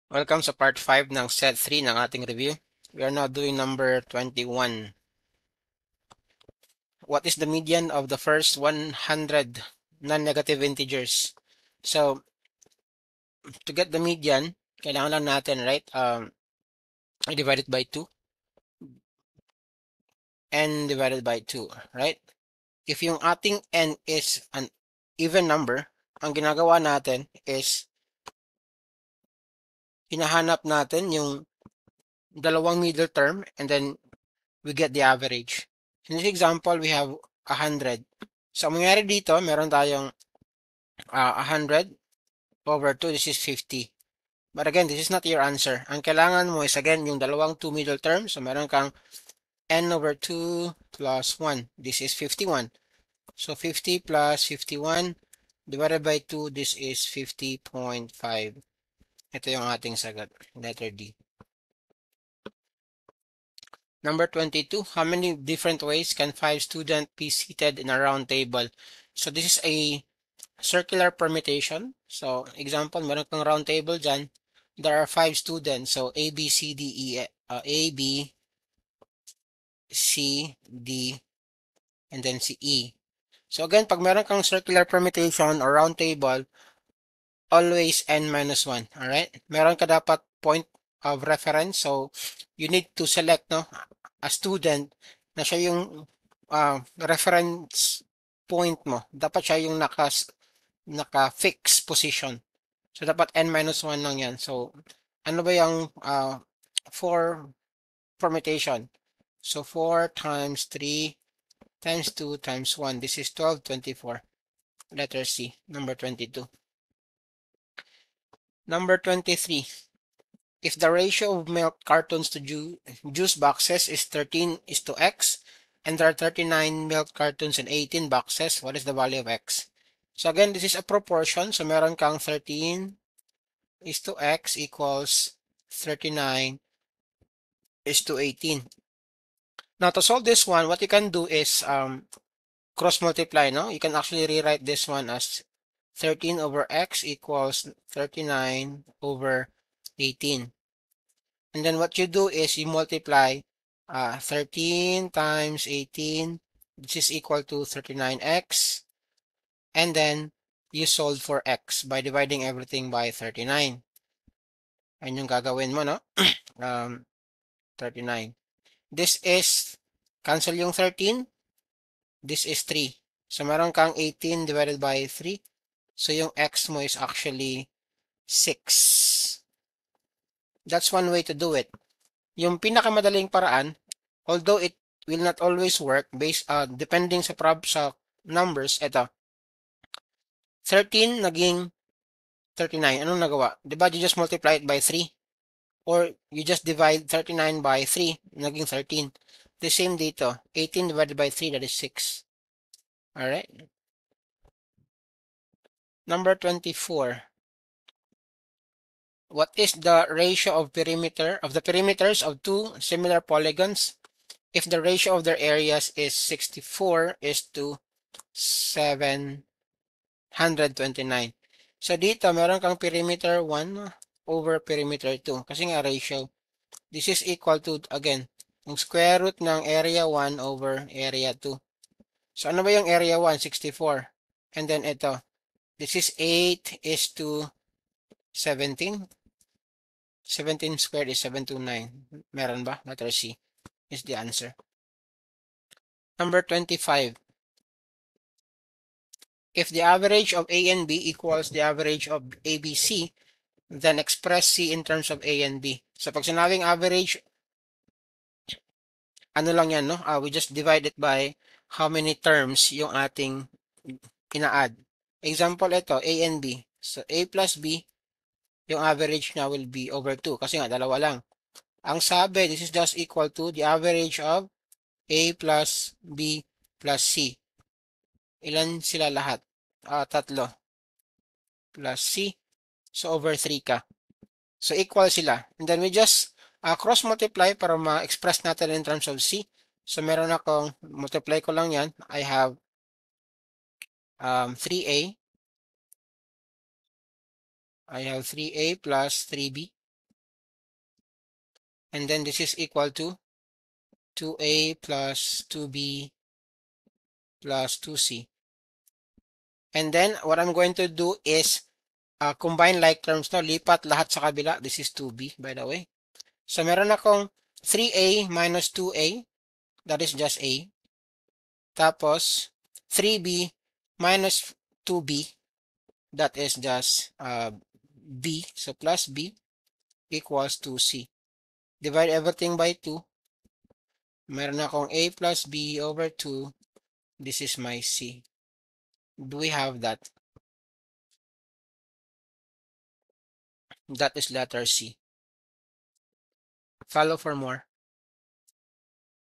Welcome sa part 5 ng set 3 ng ating review. We are now doing number 21. What is the median of the first 100 non-negative integers? So, to get the median, kailangan lang natin, right, divide it by 2, n divided by 2, right? If yung ating n is an even number, ang ginagawa natin is hinahanap natin yung dalawang middle term and then we get the average. In this example, we have 100. So, ang mangyari dito, meron tayong 100 over 2, this is 50. But again, this is not your answer. Ang kailangan mo is again, yung dalawang 2 middle terms. So, meron kang n over 2 plus 1. This is 51. So, 50 plus 51 divided by 2, this is 50.5. Ito yung ating sagot, letter D. Number 22, how many different ways can 5 students be seated in a round table? So, this is a circular permutation. So, example, meron kang round table dyan. There are 5 students. So, A, B, C, D, E, A, B, C, D, and then C, E. So, again, pag meron kang circular permutation or round table, always n minus 1. Alright? Meron ka dapat point of reference. So, you need to select a student na siya yung reference point mo. Dapat siya yung naka-fix position. So, dapat n minus 1 lang yan. So, ano ba yung 4 permutation? So, 4 times 3 times 2 times 1. This is 12, 24. Letter C, number 22. Number 23. If the ratio of milk cartons to juice boxes is 13 is to X, and there are 39 milk cartons and 18 boxes, what is the value of X? So again, this is a proportion. So meron kang 13 is to X equals 39 is to 18. Now to solve this one, what you can do is cross multiply, no? You can actually rewrite this one as 13 over X equals 39 over 18. And then what you do is you multiply 13 times 18, which is equal to 39x. And then you solve for x by dividing everything by 39. Ayun yung gagawin mo, no? 39. This is, cancel yung 13. This is 3. So, meron kang 18 divided by 3. So, yung x mo is actually 6. That's one way to do it. Yung pinakamadaling paraan, although it will not always work based depending sa numbers, ito. 13 naging 39. Anong nagawa? Diba you just multiply it by 3? Or you just divide 39 by 3, naging 13. The same dito. 18 divided by 3, that is 6. Alright? Number 24. What is the ratio of the perimeters of two similar polygons if the ratio of their areas is 64 is to 729? So dito, meron kang perimeter 1 over perimeter 2. Kasi nga ratio. This is equal to, again, yung square root ng area 1 over area 2. So ano ba yung area 1? 64. And then ito, this is 8 is to 17. 17 squared is 729. Meron ba? Letter C is the answer. Number 25. If the average of A and B equals the average of ABC, then express C in terms of A and B. So pag sinabing average, ano lang yan, no? We just divide it by how many terms yung ating ina-add. Example ito, A and B. So A plus B, yung average na will be over 2 kasi nga dalawa lang. Ang sabi, this is just equal to the average of A plus B plus C. Ilan sila lahat? Tatlo. Plus C. So over 3 ka. So equal sila. And then we just cross multiply para ma-express natin in terms of C. So meron akong, multiply ko lang yan. I have 3A. I have 3A plus 3B. And then this is equal to 2a plus 2b plus 2c. And then what I'm going to do is combine like terms na, lipat lahat sa kabila. This is 2b, by the way. So meron akong 3a minus 2a, that is just a. Tapos 3b minus 2b, that is just b. So plus b equals to c. Divide everything by 2. Meron akong a plus b over 2. This is my c. Do we have that? That is letter C. Follow for more.